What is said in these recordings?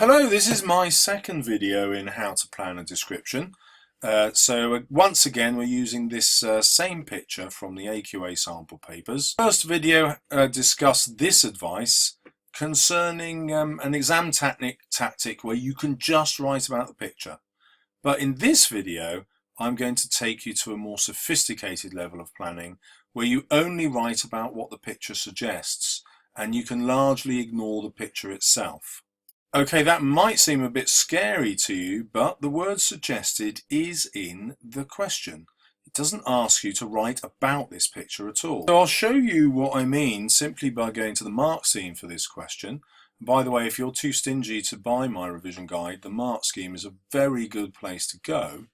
Hello, this is my second video in how to plan a description. Once again we're using this same picture from the AQA sample papers. First video discussed this advice concerning an exam tactic where you can just write about the picture. But in this video I'm going to take you to a more sophisticated level of planning where you only write about what the picture suggests and you can largely ignore the picture itself. Okay, that might seem a bit scary to you, but the word suggested is in the question. It doesn't ask you to write about this picture at all. So I'll show you what I mean simply by going to the mark scheme for this question. By the way, if you're too stingy to buy my revision guide, the mark scheme is a very good place to go.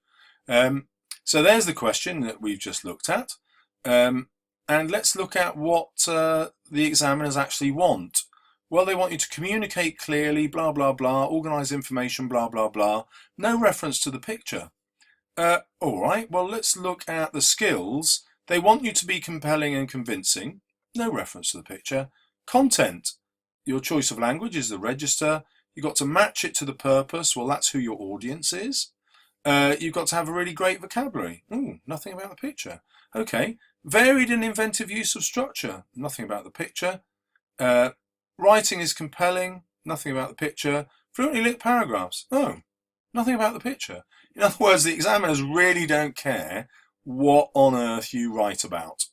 So there's the question that we've just looked at. And let's look at what the examiners actually want. Well, they want you to communicate clearly, blah, blah, blah, organise information, blah, blah, blah. No reference to the picture. All right, well, let's look at the skills. They want you to be compelling and convincing. No reference to the picture. Content. Your choice of language is the register. You've got to match it to the purpose. Well, that's who your audience is. You've got to have a really great vocabulary. Ooh, nothing about the picture. Okay. Varied and inventive use of structure. Nothing about the picture. Writing is compelling, nothing about the picture. Fluently lit paragraphs, oh, nothing about the picture. In other words, the examiners really don't care what on earth you write about,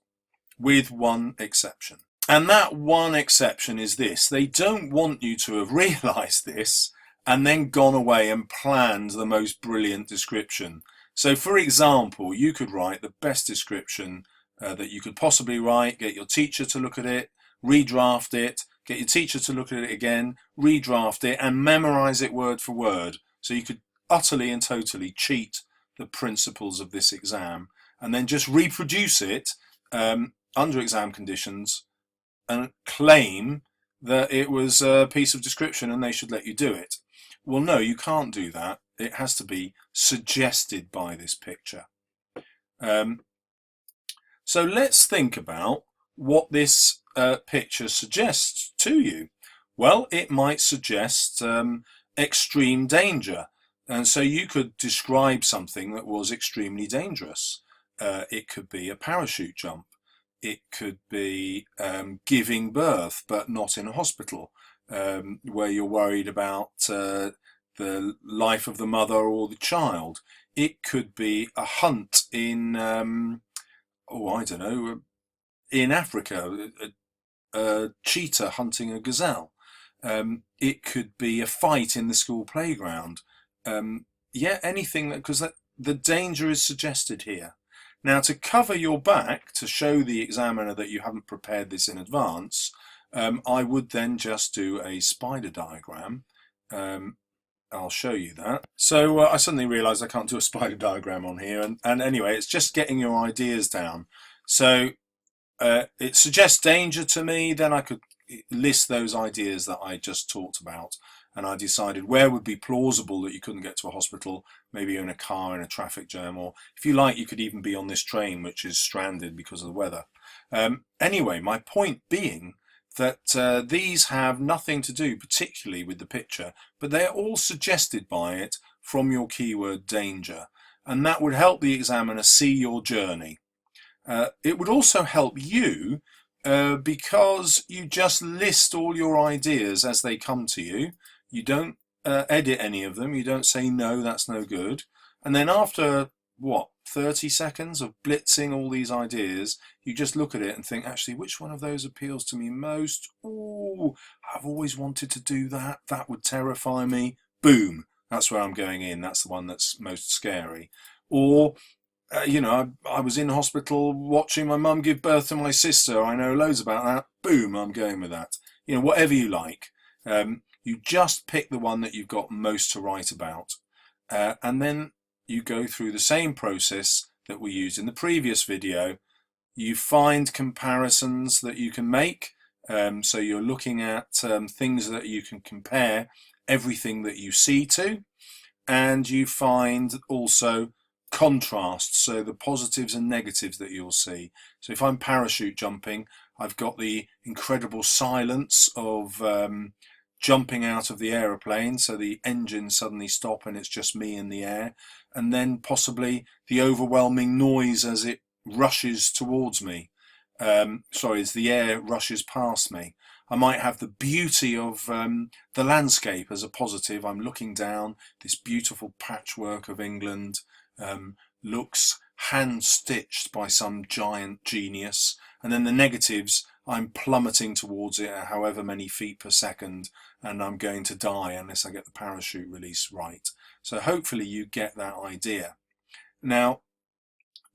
with one exception. And that one exception is this: they don't want you to have realised this and then gone away and planned the most brilliant description. So for example, you could write the best description that you could possibly write, get your teacher to look at it, redraft it, get your teacher to look at it again, redraft it, and memorize it word for word. So you could utterly and totally cheat the principles of this exam and then just reproduce it under exam conditions and claim that it was a piece of description and they should let you do it. Well, no, you can't do that. It has to be suggested by this picture. So let's think about what this picture suggests to you. Well, it might suggest extreme danger, and so you could describe something that was extremely dangerous. It could be a parachute jump. It could be giving birth, but not in a hospital, where you're worried about the life of the mother or the child. It could be a hunt in, I don't know, in Africa, a cheetah hunting a gazelle. It could be a fight in the school playground. Yeah, anything, because the danger is suggested here. Now, to cover your back, to show the examiner that you haven't prepared this in advance, I would then just do a spider diagram. I'll show you that. So I suddenly realised I can't do a spider diagram on here, and anyway, it's just getting your ideas down. So it suggests danger to me, then I could list those ideas that I just talked about, and I decided where would be plausible that you couldn't get to a hospital. Maybe you're in a car in a traffic jam, or if you like you could even be on this train which is stranded because of the weather. Anyway, my point being that these have nothing to do particularly with the picture, but they are all suggested by it from your keyword danger, and that would help the examiner see your journey. It would also help you because you just list all your ideas as they come to you. You don't edit any of them. You don't say, no, that's no good. And then after, 30 seconds of blitzing all these ideas, you just look at it and think, actually, which one of those appeals to me most? Oh, I've always wanted to do that. That would terrify me. Boom. That's where I'm going in. That's the one that's most scary. Or I was in hospital watching my mum give birth to my sister. I know loads about that. Boom, I'm going with that. Whatever you like. You just pick the one that you've got most to write about. And then you go through the same process that we used in the previous video. You find comparisons that you can make. So you're looking at things that you can compare everything that you see to. And you find also contrasts, so the positives and negatives that you'll see. So if I'm parachute jumping, I've got the incredible silence of jumping out of the aeroplane, so the engines suddenly stop and it's just me in the air, and then possibly the overwhelming noise as it rushes towards me. As the air rushes past me. I might have the beauty of the landscape as a positive. I'm looking down, this beautiful patchwork of England looks hand-stitched by some giant genius, and then the negatives, I'm plummeting towards it at however many feet per second, and I'm going to die unless I get the parachute release right. So hopefully you get that idea. Now,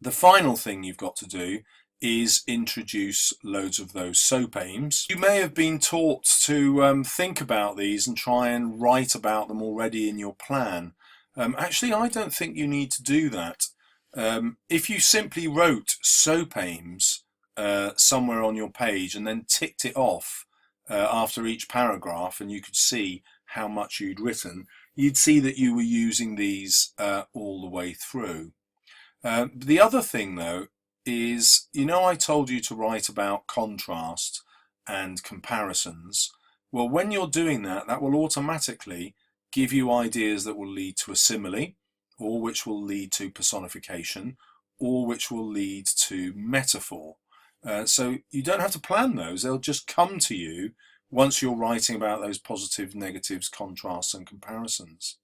the final thing you've got to do is introduce loads of those SOAPAIMS. You may have been taught to think about these and try and write about them already in your plan. Actually, I don't think you need to do that. If you simply wrote SOAPAIMS somewhere on your page and then ticked it off after each paragraph, and you could see how much you'd written, you'd see that you were using these all the way through. The other thing though is, I told you to write about contrast and comparisons. Well, when you're doing that, that will automatically give you ideas that will lead to a simile, or which will lead to personification, or which will lead to metaphor. So you don't have to plan those, they'll just come to you once you're writing about those positives, negatives, contrasts and comparisons.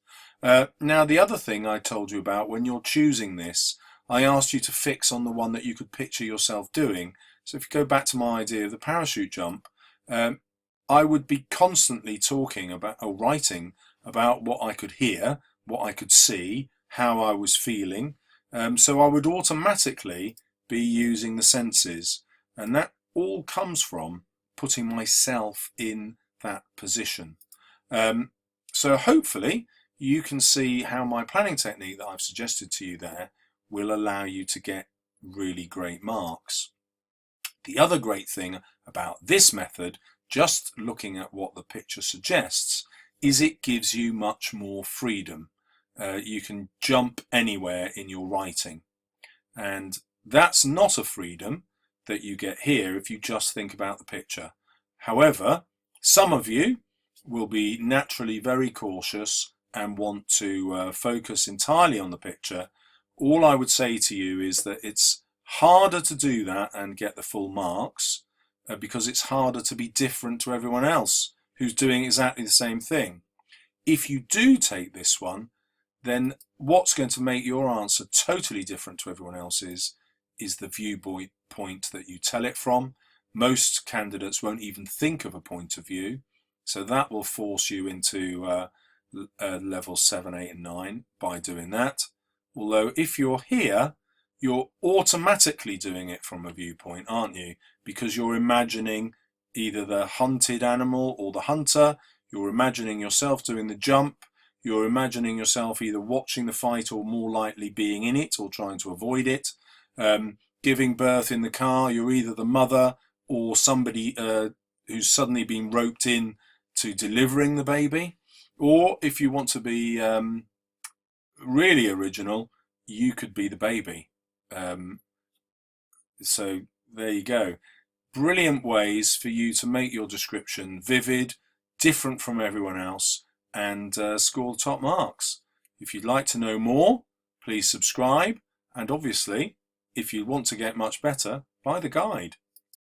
Now, the other thing I told you about, when you're choosing this, I asked you to fix on the one that you could picture yourself doing. So if you go back to my idea of the parachute jump, I would be constantly talking about or writing about what I could hear, what I could see, how I was feeling. So I would automatically be using the senses, and that all comes from putting myself in that position. So hopefully you can see how my planning technique that I've suggested to you there will allow you to get really great marks. The other great thing about this method, just looking at what the picture suggests, is it gives you much more freedom. You can jump anywhere in your writing, and that's not a freedom that you get here if you just think about the picture. However, some of you will be naturally very cautious and want to focus entirely on the picture. All I would say to you is that it's harder to do that and get the full marks because it's harder to be different to everyone else who's doing exactly the same thing. If you do take this one, then what's going to make your answer totally different to everyone else's is the viewpoint that you tell it from. Most candidates won't even think of a point of view, so that will force you into level 7, 8 and 9 by doing that. Although if you're here, you're automatically doing it from a viewpoint, aren't you? Because you're imagining either the hunted animal or the hunter, you're imagining yourself doing the jump, you're imagining yourself either watching the fight or more likely being in it or trying to avoid it. Giving birth in the car, you're either the mother or somebody who's suddenly been roped in to delivering the baby. Or if you want to be really original, you could be the baby. So there you go. Brilliant ways for you to make your description vivid, different from everyone else, and score top marks. If you'd like to know more, please subscribe, and obviously, if you want to get much better, buy the guide.